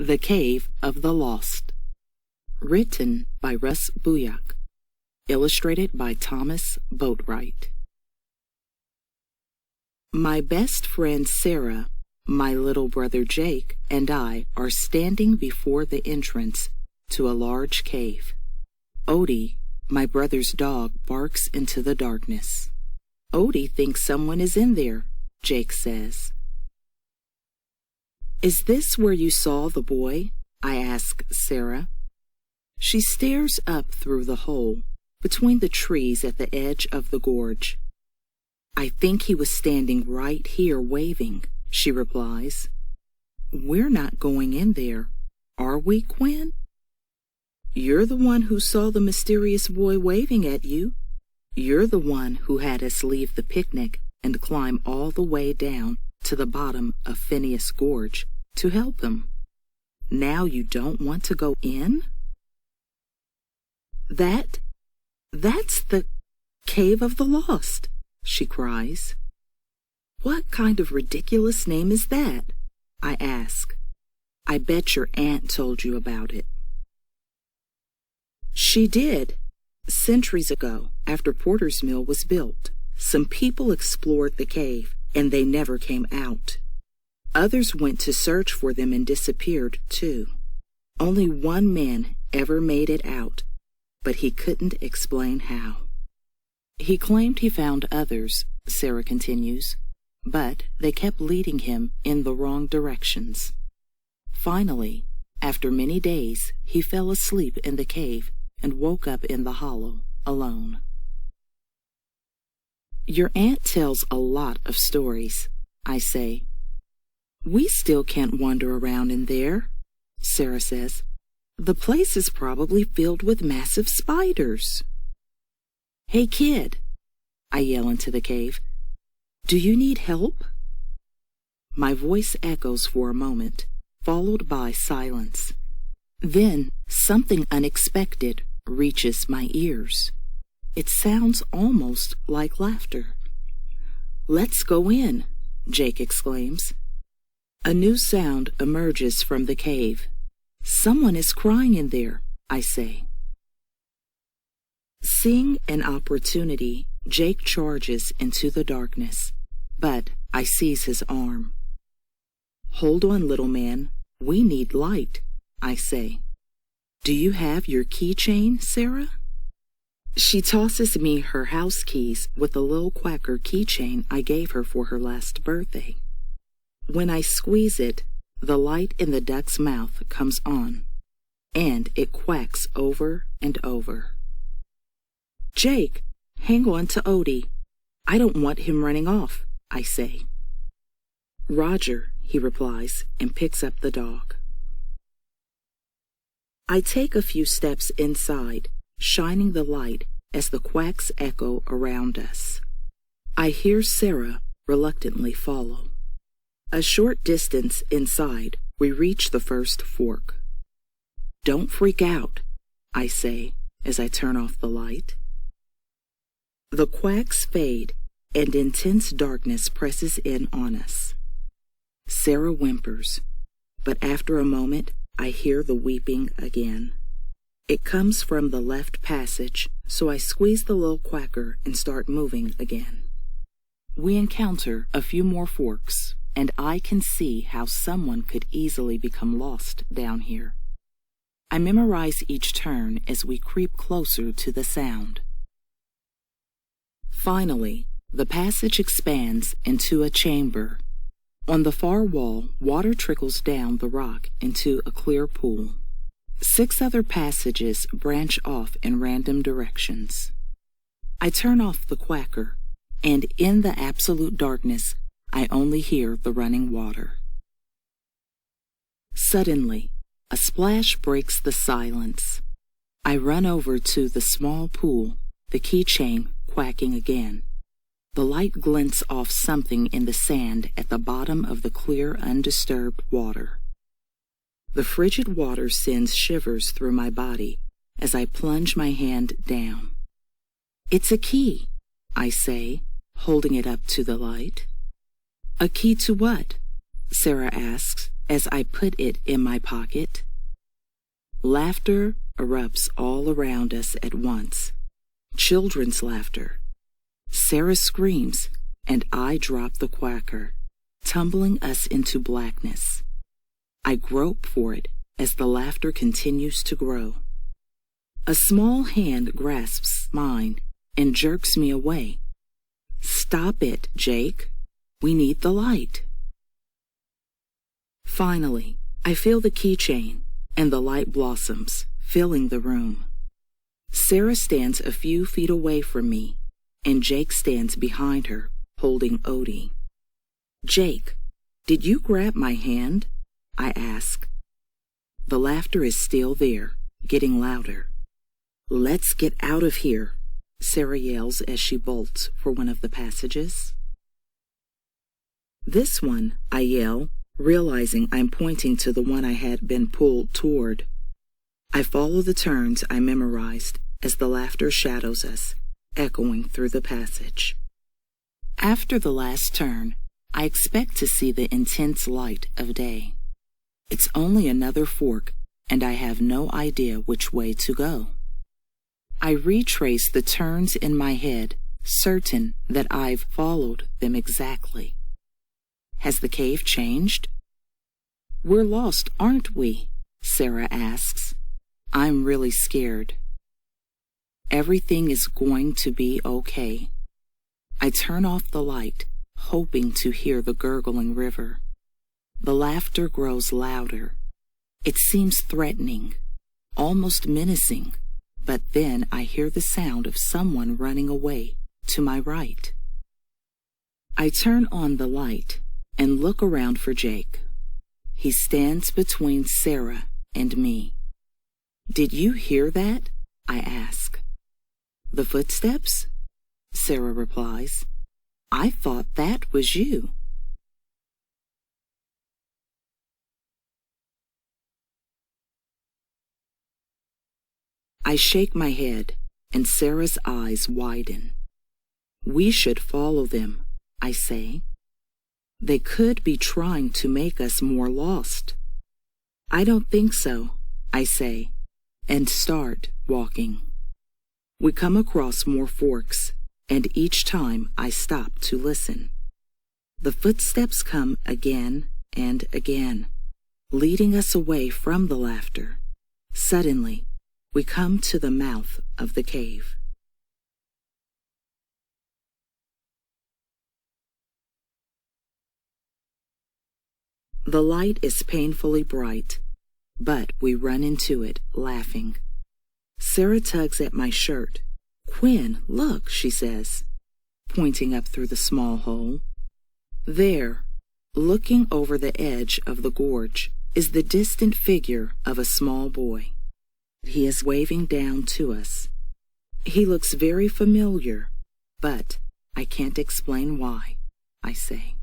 The Cave of the Lost. Written by Russ Booyak. Illustrated by Thomas Boatwright. My best friend Sarah, my little brother Jake, and I are standing before the entrance to a large cave. Odie, my brother's dog, barks into the darkness. Odie thinks someone is in there, Jake says. Is this where you saw the boy? I ask Sarah. She stares up through the hole between the trees at the edge of the gorge. I think he was standing right here waving, she replies. We're not going in there, are we, Quinn? You're the one who saw the mysterious boy waving at you. You're the one who had us leave the picnic and climb all the way down to the bottom of Phineas Gorge to help him. Now you don't want to go in? That's the Cave of the Lost, she cries. What kind of ridiculous name is that? I ask. I bet your aunt told you about it. She did. Centuries ago, after Porter's Mill was built, some people explored the cave, and they never came out. Others went to search for them and disappeared, too. Only one man ever made it out, but he couldn't explain how. He claimed he found others, Sarah continues, but they kept leading him in the wrong directions. Finally, after many days, he fell asleep in the cave and woke up in the hollow, alone. Your aunt tells a lot of stories, I say. We still can't wander around in there, Sarah says. The place is probably filled with massive spiders. Hey, kid, I yell into the cave. Do you need help? My voice echoes for a moment, followed by silence. Then something unexpected reaches my ears. It sounds almost like laughter. Let's go in, Jake exclaims. A new sound emerges from the cave. Someone is crying in there, I say. Seeing an opportunity, Jake charges into the darkness, but I seize his arm. Hold on, little man. We need light, I say. Do you have your keychain, Sarah? She tosses me her house keys with the little Quacker keychain I gave her for her last birthday. When I squeeze it, the light in the duck's mouth comes on, and it quacks over and over. Jake, hang on to Odie. I don't want him running off, I say. Roger, he replies, and picks up the dog. I take a few steps inside, shining the light as the quacks echo around us. I hear Sarah reluctantly follow. A short distance inside, we reach the first fork. Don't freak out, I say as I turn off the light. The quacks fade, and intense darkness presses in on us. Sarah whimpers, but after a moment, I hear the weeping again. It comes from the left passage, so I squeeze the little Quacker and start moving again. We encounter a few more forks, and I can see how someone could easily become lost down here. I memorize each turn as we creep closer to the sound. Finally, the passage expands into a chamber. On the far wall, water trickles down the rock into a clear pool. 6 other passages branch off in random directions. I turn off the Quacker, and in the absolute darkness, I only hear the running water. Suddenly, a splash breaks the silence. I run over to the small pool, the keychain quacking again. The light glints off something in the sand at the bottom of the clear, undisturbed water. The frigid water sends shivers through my body as I plunge my hand down. It's a key, I say, holding it up to the light. A key to what? Sarah asks as I put it in my pocket. Laughter erupts all around us at once. Children's laughter. Sarah screams, and I drop the quacker, tumbling us into blackness. I grope for it as the laughter continues to grow. A small hand grasps mine and jerks me away. "Stop it, Jake. We need the light." Finally, I feel the keychain, and the light blossoms, filling the room. Sarah stands a few feet away from me, and Jake stands behind her, holding Odie. "Jake, did you grab my hand?" I ask. The laughter is still there, getting louder. "Let's get out of here," Sarah yells as she bolts for one of the passages. "This one," I yell, realizing I'm pointing to the one I had been pulled toward. I follow the turns I memorized as the laughter shadows us, echoing through the passage. After the last turn, I expect to see the intense light of day. It's only another fork, and I have no idea which way to go. I retrace the turns in my head, certain that I've followed them exactly. Has the cave changed? "We're lost, aren't we?" Sarah asks. I'm really scared. Everything is going to be okay. I turn off the light, hoping to hear the gurgling river. The laughter grows louder. It seems threatening, almost menacing, but then I hear the sound of someone running away to my right. I turn on the light and look around for Jake. He stands between Sarah and me. "Did you hear that?" I ask. "The footsteps?" Sarah replies. "I thought that was you." I shake my head, and Sarah's eyes widen. "We should follow them," I say. "They could be trying to make us more lost." "I don't think so," I say, and start walking. We come across more forks, and each time I stop to listen. The footsteps come again and again, leading us away from the laughter. Suddenly, we come to the mouth of the cave. The light is painfully bright, but we run into it, laughing. Sarah tugs at my shirt. "Quinn, look," she says, pointing up through the small hole. There, looking over the edge of the gorge, is the distant figure of a small boy. He is waving down to us. He looks very familiar, but I can't explain why, I say.